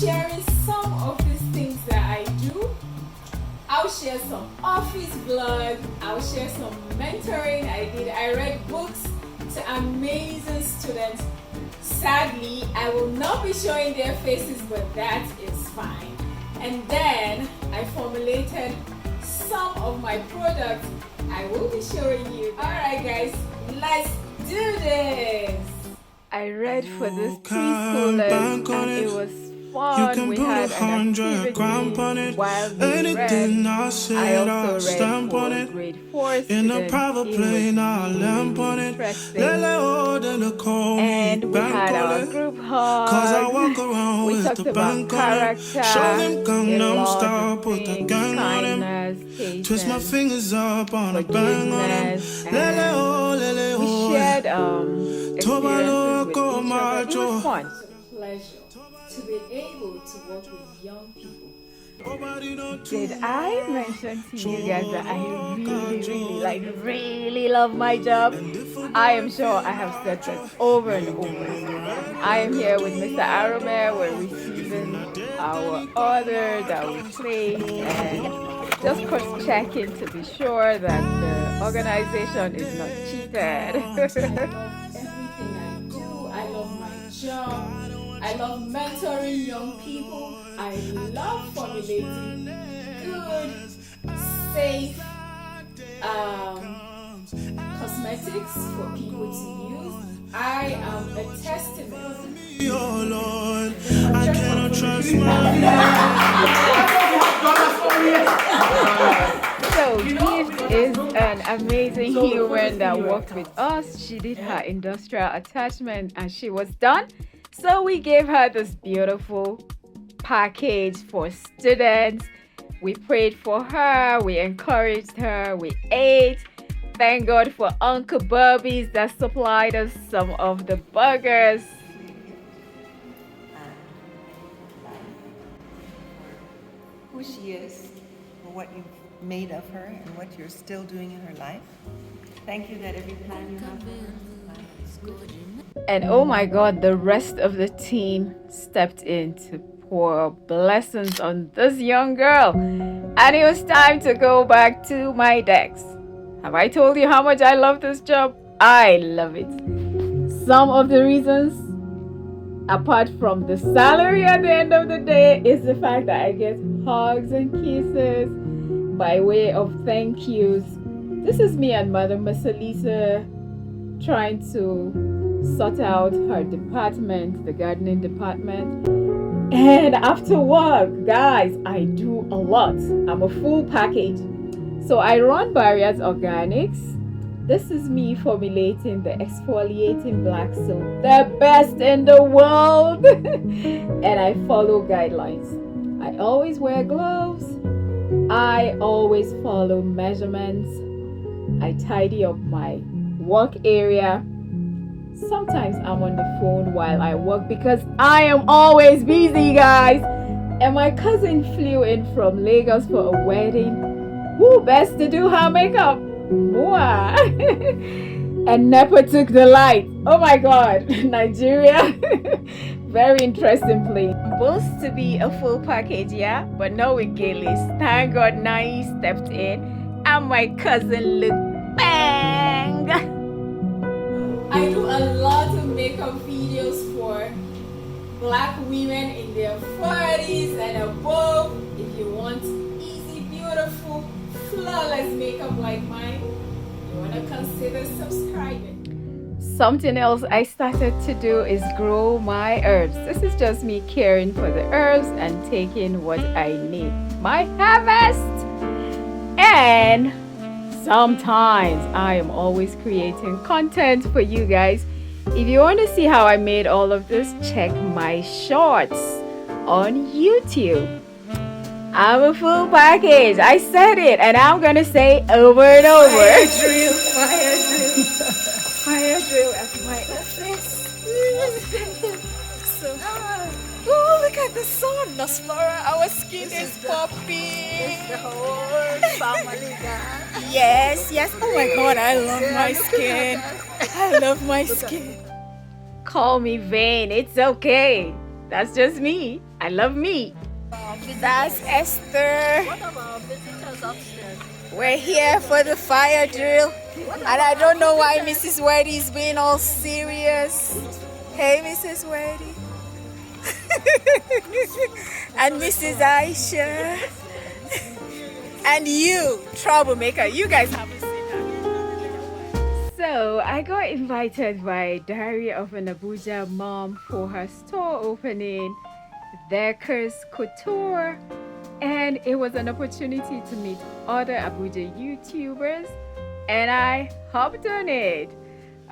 sharing some of these things that I do. I'll share some office vlog. I'll share some mentoring I did. I read books to amazing students. Sadly, I will not be showing their faces, but that is fine. And then I formulated some of my products. I will be showing you. Alright guys, let's do this. I read for this preschoolers and it was fun. We had an activity while we read. I also read for grade 4 students. It was really interesting. And we had our group hug. We talked about character, the laws of things, kindness, patience, forgiveness, and we shared experiences with each other. It was fun. It's a pleasure to be able to work with young people. Did I mention to you guys that I really love my job? I am sure I have said that over and over. I am here with Mr. Arome. We're receiving our order that we placed and just cross-checking to be sure that the organization is not cheated. Everything I do, I love my job. I love mentoring young people. I love formulating good, safe cosmetics for people to use. I am a testament. Oh Lord, I cannot trust So Gift is an amazing human that worked with us. She did her industrial attachment and she was done. So we gave her this beautiful package for students. We prayed for her, we encouraged her, we ate. Thank God for Uncle Bobby's that supplied us some of the burgers. Who she is, for what you've made of her and what you're still doing in her life. Thank you that every plan you have for her life is good. And oh my God, the rest of the team stepped in to pour blessings on this young girl. And it was time to go back to my desk. Have I told you how much I love this job? I love it. Some of the reasons, apart from the salary at the end of the day, is the fact that I get hugs and kisses by way of thank yous. This is me and Mother Masalisa trying to sort out her department, the gardening department. And after work, guys, I do a lot. I'm a full package. So I run Barriers Organics. This is me formulating the exfoliating black soap, the best in the world. And I follow guidelines. I always wear gloves. I always follow measurements. I tidy up my work area. Sometimes I'm on the phone while I work because I am always busy, guys. And my cousin flew in from Lagos for a wedding. Who best to do her makeup? Mwah. And Nepa took the light. Oh my God, Nigeria. Very interesting place. Supposed to be a full package, yeah, but no with Gillies. Thank God Nai stepped in and my cousin looked bang. I do a lot of makeup videos for Black women in their 40s and above. If you want easy, beautiful, flawless makeup like mine, you want to consider subscribing. Something else I started to do is grow my herbs. This is just me caring for the herbs and taking what I need. My harvest. And sometimes I am always creating content for you guys. If you want to see how I made all of this, check my shorts on YouTube. I'm a full package. I said it and I'm gonna say over and over. Fire drill, fire drill. Fire drill at my office. Oh, look at the sun, Nospora. Our skin is popping. It's the whole family guy. Yes, yes. Oh my God, I love my skin. I love my skin. Call me vain. It's okay. That's just me. I love me. That's Esther. What about visitors upstairs? We're here for the fire drill. And I don't know why Mrs. Weddy is being all serious. Hey, Mrs. Weddy. And Mrs. Aisha. And you, troublemaker. You guys haven't seen that. So I got invited by Diary of an Abuja mom for her store opening, Decker's Couture, and it was an opportunity to meet other Abuja YouTubers, and I hopped on it.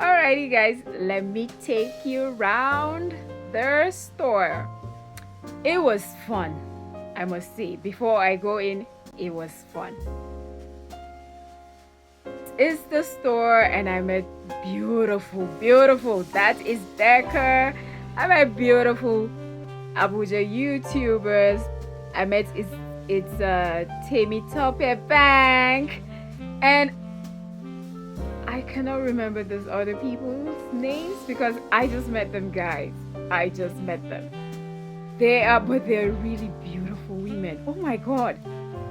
Alrighty guys, let me take you around their store. It was fun, I must say. Before I go in, it was fun. It's the store and I met beautiful, that is Decker. I met beautiful Abuja YouTubers. I met it's Temi Tope Bank, and I cannot remember those other people's names because I just met them, guys. I just met them. They're really beautiful women. Oh my god,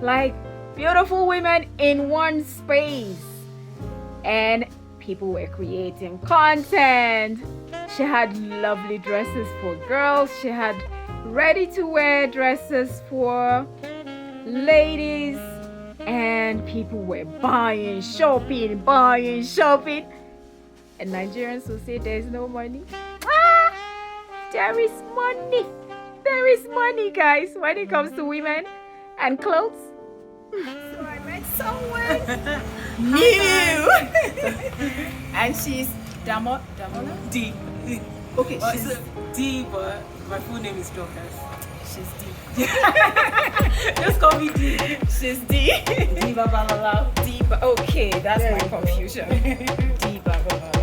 like beautiful women in one space. And people were creating content. She had lovely dresses for girls. She had ready-to-wear dresses for ladies. And people were buying, shopping. And Nigerians will say there's no money. There is money. There is money, guys, when it comes to women and clothes. So I met someone new. And she's Damola? D. Okay, Oh, she's it's D, but my full name is Dorcas. she's D. Just call me D. She's D. Diva Balala. D. Okay, that's my confusion. D. Babala.